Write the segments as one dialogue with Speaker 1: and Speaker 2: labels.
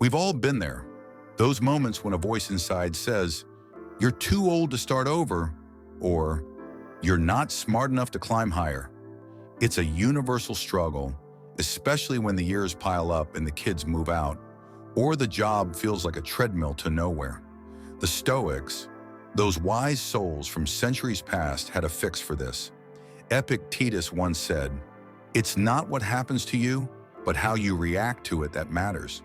Speaker 1: We've all been there. Those moments when a voice inside says, "You're too old to start over," or "You're not smart enough to climb higher." It's a universal struggle, especially when the years pile up and the kids move out, or the job feels like a treadmill to nowhere. The Stoics, those wise souls from centuries past, had a fix for this. Epictetus once said, "It's not what happens to you, but how you react to it that matters."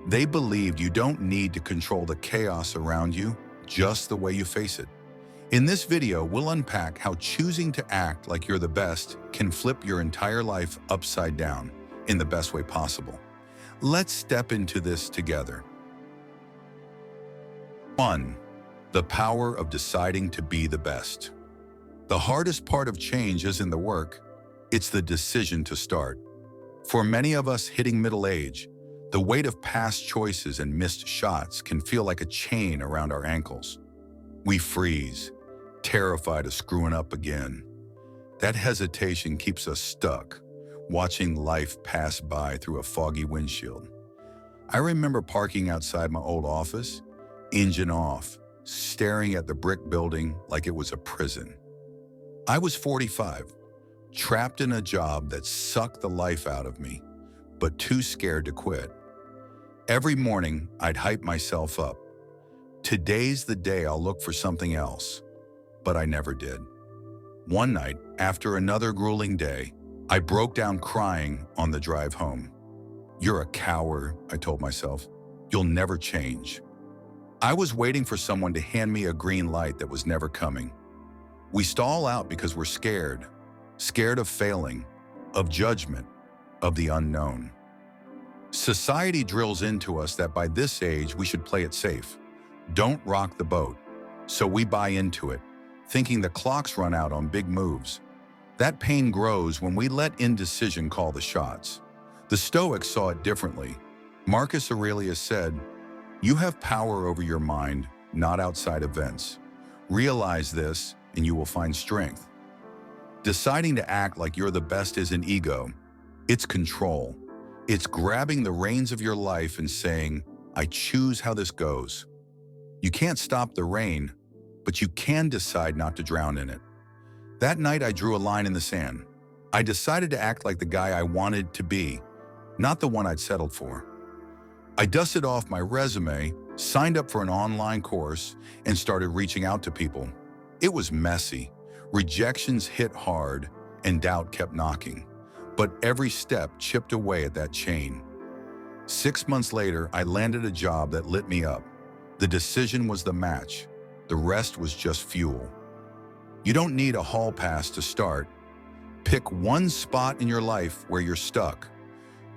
Speaker 1: They believed you don't need to control the chaos around you, just the way you face it. In this video, we'll unpack how choosing to act like you're the best can flip your entire life upside down in the best way possible. Let's step into this together. 1. The power of deciding to be the best. The hardest part of change isn't the work, it's the decision to start. For many of us hitting middle age, the weight of past choices and missed shots can feel like a chain around our ankles. We freeze, terrified of screwing up again. That hesitation keeps us stuck, watching life pass by through a foggy windshield. I remember parking outside my old office, engine off, staring at the brick building like it was a prison. I was 45, trapped in a job that sucked the life out of me, but too scared to quit. Every morning, I'd hype myself up. Today's the day I'll look for something else. But I never did. One night, after another grueling day, I broke down crying on the drive home. "You're a coward," I told myself. "You'll never change." I was waiting for someone to hand me a green light that was never coming. We stall out because we're scared. Scared of failing, of judgment, of the unknown. Society drills into us that by this age we should play it safe. Don't rock the boat. So we buy into it, thinking the clock's run out on big moves. That pain grows when we let indecision call the shots. The Stoics saw it differently. Marcus Aurelius said, "You have power over your mind, not outside events. Realize this, and you will find strength." Deciding to act like you're the best isn't ego. It's control. It's grabbing the reins of your life and saying, "I choose how this goes." You can't stop the rain, but you can decide not to drown in it. That night, I drew a line in the sand. I decided to act like the guy I wanted to be, not the one I'd settled for. I dusted off my resume, signed up for an online course, and started reaching out to people. It was messy. Rejections hit hard, and doubt kept knocking. But every step chipped away at that chain. 6 months later, I landed a job that lit me up. The decision was the match. The rest was just fuel. You don't need a hall pass to start. Pick one spot in your life where you're stuck.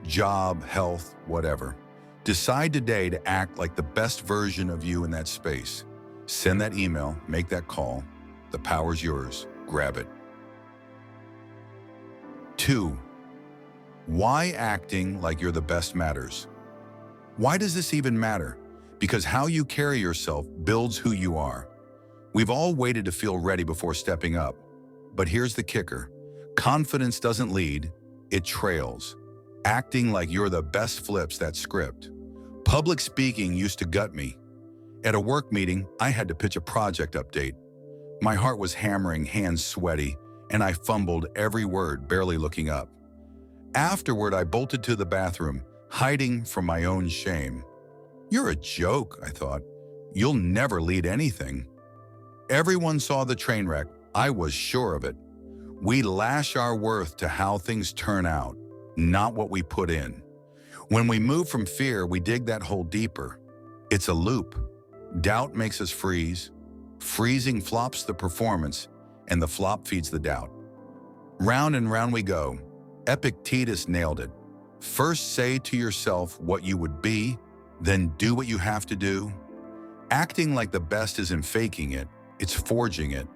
Speaker 1: Job, health, whatever. Decide today to act like the best version of you in that space. Send that email, make that call. The power's yours. Grab it. 2. Why acting like you're the best matters. Why does this even matter? Because how you carry yourself builds who you are. We've all waited to feel ready before stepping up. But here's the kicker. Confidence doesn't lead, it trails. Acting like you're the best flips that script. Public speaking used to gut me. At a work meeting, I had to pitch a project update. My heart was hammering, hands sweaty, and I fumbled every word, barely looking up. Afterward, I bolted to the bathroom, hiding from my own shame. "You're a joke," I thought. "You'll never lead anything." Everyone saw the train wreck. I was sure of it. We lash our worth to how things turn out, not what we put in. When we move from fear, we dig that hole deeper. It's a loop. Doubt makes us freeze. Freezing flops the performance, and the flop feeds the doubt. Round and round we go. Epictetus nailed it. First say to yourself what you would be, then do what you have to do. Acting like the best isn't faking it, it's forging it.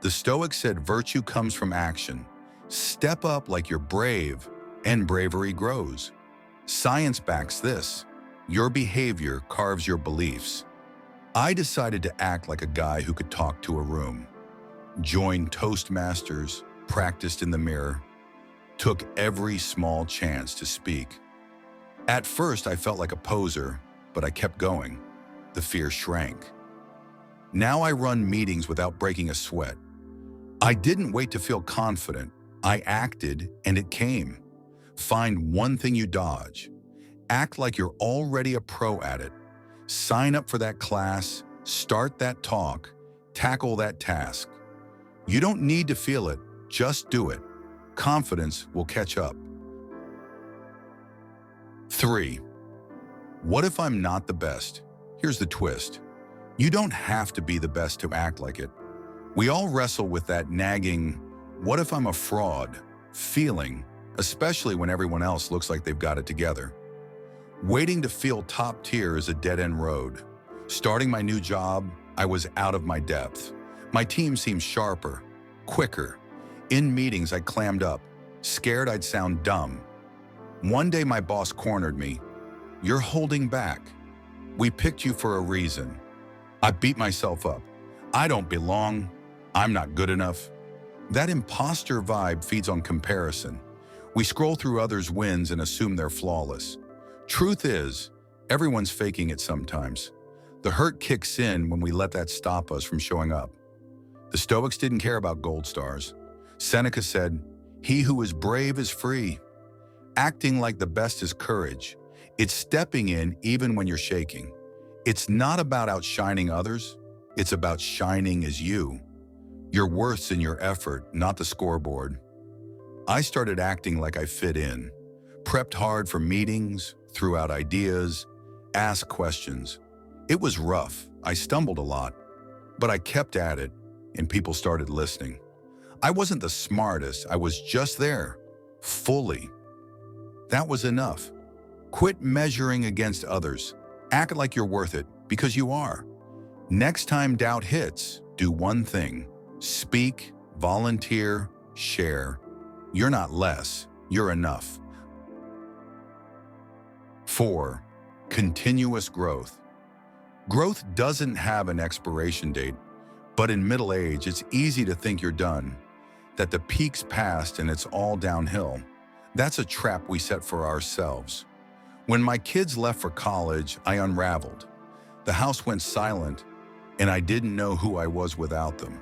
Speaker 1: The Stoics said virtue comes from action. Step up like you're brave, and bravery grows. Science backs this. Your behavior carves your beliefs. I decided to act like a guy who could talk to a room. Joined Toastmasters, practiced in the mirror, took every small chance to speak. At first, I felt like a poser, but I kept going. The fear shrank. Now I run meetings without breaking a sweat. I didn't wait to feel confident. I acted and it came. Find one thing you dodge. Act like you're already a pro at it. Sign up for that class, start that talk, tackle that task. You don't need to feel it, just do it. Confidence will catch up. 3. What if I'm not the best? Here's the twist. You don't have to be the best to act like it. We all wrestle with that nagging, what if I'm a fraud, feeling, especially when everyone else looks like they've got it together. Waiting to feel top tier is a dead-end road. Starting my new job, I was out of my depth. My team seemed sharper, quicker. In meetings, I clammed up, scared I'd sound dumb. One day my boss cornered me. You're holding back. We picked you for a reason. I beat myself up. I don't belong. I'm not good enough. That imposter vibe feeds on comparison. We scroll through others' wins and assume they're flawless. Truth is, everyone's faking it sometimes. The hurt kicks in when we let that stop us from showing up. The Stoics didn't care about gold stars. Seneca said, "He who is brave is free." Acting like the best is courage. It's stepping in even when you're shaking. It's not about outshining others. It's about shining as you. Your worth's in your effort, not the scoreboard. I started acting like I fit in. Prepped hard for meetings, threw out ideas, asked questions. It was rough. I stumbled a lot, but I kept at it, and people started listening. I wasn't the smartest. I was just there, fully. That was enough. Quit measuring against others. Act like you're worth it, because you are. Next time doubt hits, do one thing. Speak, volunteer, share. You're not less, you're enough. 4. Continuous growth. Growth doesn't have an expiration date, but in middle age, it's easy to think you're done, that the peak's passed and it's all downhill. That's a trap we set for ourselves. When my kids left for college, I unraveled. The house went silent, and I didn't know who I was without them.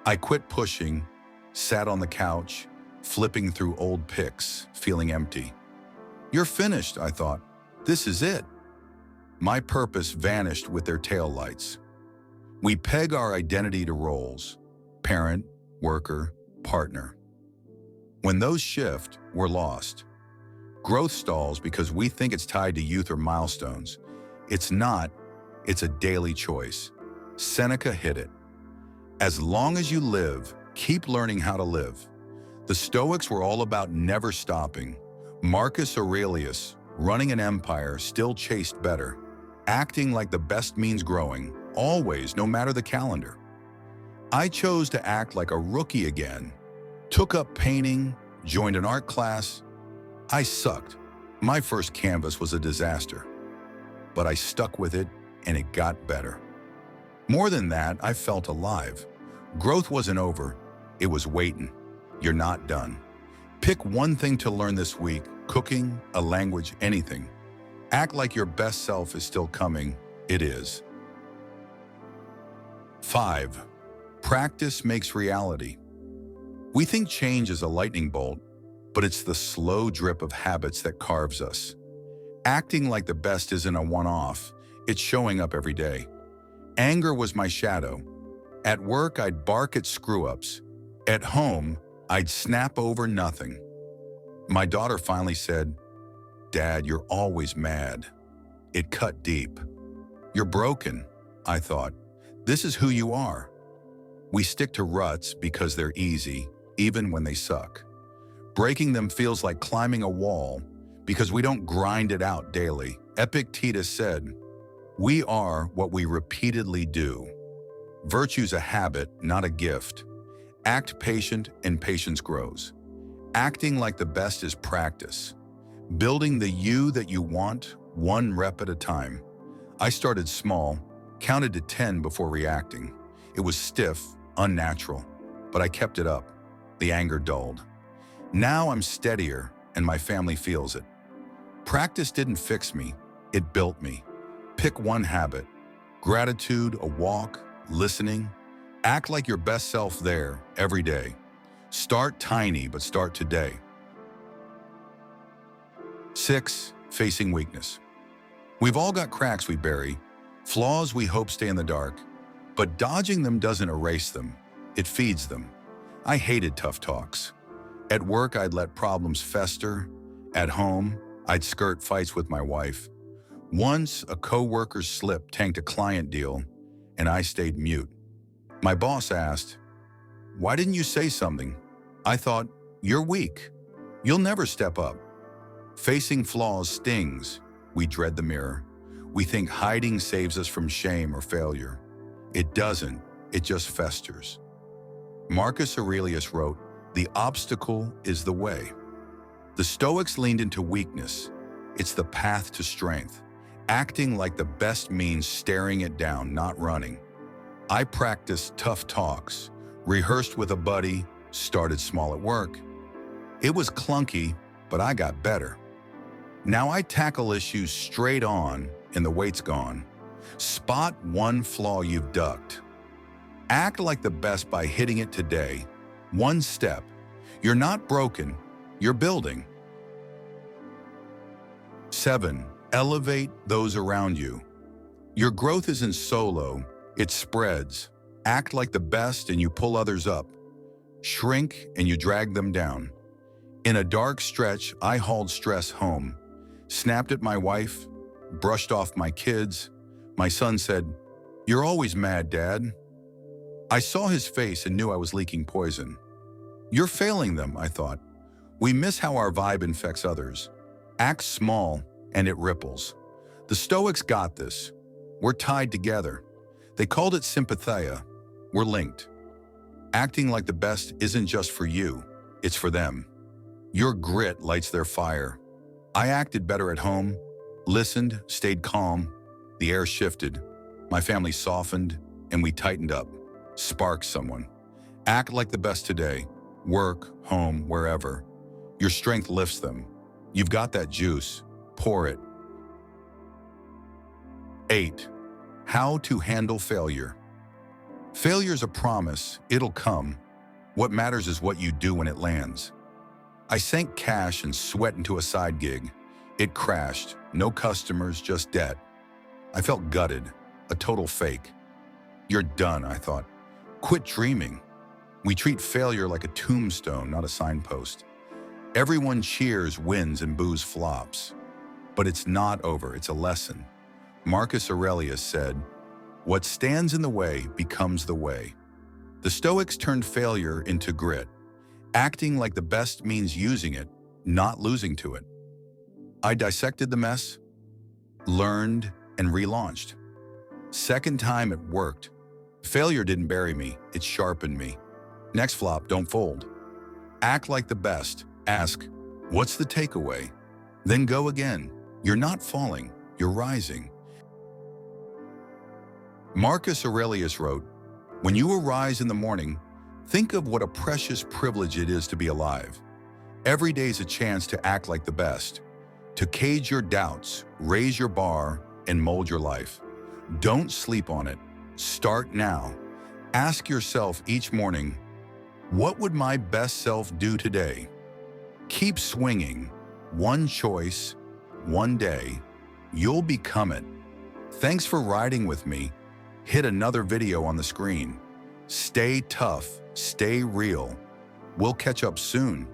Speaker 1: I quit pushing, sat on the couch, flipping through old pics, feeling empty. You're finished, I thought. This is it. My purpose vanished with their taillights. We peg our identity to roles: parent, worker, partner. When those shift, we're lost. Growth stalls because we think it's tied to youth or milestones. It's not, it's a daily choice. Seneca hit it. As long as you live, keep learning how to live. The Stoics were all about never stopping. Marcus Aurelius, running an empire, still chased better. Acting like the best means growing, always, no matter the calendar. I chose to act like a rookie again. Took up painting, joined an art class. I sucked. My first canvas was a disaster. But I stuck with it, and it got better. More than that, I felt alive. Growth wasn't over. It was waiting. You're not done. Pick one thing to learn this week: cooking, a language, anything. Act like your best self is still coming. It is. 5. Practice makes reality. We think change is a lightning bolt, but it's the slow drip of habits that carves us. Acting like the best isn't a one-off. It's showing up every day. Anger was my shadow. At work, I'd bark at screw-ups. At home, I'd snap over nothing. My daughter finally said, "Dad, you're always mad." It cut deep. You're broken, I thought. This is who you are. We stick to ruts because they're easy, even when they suck. Breaking them feels like climbing a wall because we don't grind it out daily. Epictetus said, "We are what we repeatedly do." Virtue's a habit, not a gift. Act patient and patience grows. Acting like the best is practice. Building the you that you want, one rep at a time. I started small, counted to 10 before reacting. It was stiff, unnatural, but I kept it up. The anger dulled. Now I'm steadier, and my family feels it. Practice didn't fix me, it built me. Pick one habit. Gratitude, a walk, listening. Act like your best self there every day. Start tiny, but start today. 6. Facing weakness. We've all got cracks we bury, flaws we hope stay in the dark, but dodging them doesn't erase them, it feeds them. I hated tough talks. At work, I'd let problems fester. At home, I'd skirt fights with my wife. Once, a coworker's slip tanked a client deal, and I stayed mute. My boss asked, "Why didn't you say something?" I thought, "You're weak. You'll never step up." Facing flaws stings. We dread the mirror. We think hiding saves us from shame or failure. It doesn't, it just festers. Marcus Aurelius wrote, "The obstacle is the way." The Stoics leaned into weakness. It's the path to strength. Acting like the best means staring it down, not running. I practiced tough talks, rehearsed with a buddy, started small at work. It was clunky, but I got better. Now I tackle issues straight on and the weight's gone. Spot one flaw you've ducked. Act like the best by hitting it today. One step. You're not broken, you're building. 7. Elevate those around you. Your growth isn't solo, it spreads. Act like the best and you pull others up. Shrink and you drag them down. In a dark stretch, I hauled stress home. Snapped at my wife, brushed off my kids. My son said, "You're always mad, Dad." I saw his face and knew I was leaking poison. You're failing them, I thought. We miss how our vibe infects others. Act small and it ripples. The Stoics got this. We're tied together. They called it sympatheia. We're linked. Acting like the best isn't just for you, it's for them. Your grit lights their fire. I acted better at home, listened, stayed calm. The air shifted. My family softened, and we tightened up. Spark someone. Act like the best today. Work, home, wherever. Your strength lifts them. You've got that juice. Pour it. 8. How to handle failure. Failure's a promise. It'll come. What matters is what you do when it lands. I sank cash and sweat into a side gig. It crashed. No customers, just debt. I felt gutted. A total fake. You're done, I thought. Quit dreaming. We treat failure like a tombstone, not a signpost. Everyone cheers wins and boos flops. But it's not over, it's a lesson. Marcus Aurelius said, "What stands in the way becomes the way." The Stoics turned failure into grit. Acting like the best means using it, not losing to it. I dissected the mess, learned, and relaunched. Second time it worked. Failure didn't bury me, it sharpened me. Next flop, don't fold. Act like the best. Ask, what's the takeaway? Then go again. You're not falling, you're rising. Marcus Aurelius wrote, "When you arise in the morning, think of what a precious privilege it is to be alive. Every day is a chance to act like the best, to cage your doubts, raise your bar, and mold your life. Don't sleep on it. Start now. Ask yourself each morning, what would my best self do today? Keep swinging. One choice, one day. You'll become it. Thanks for riding with me. Hit another video on the screen. Stay tough, stay real. We'll catch up soon.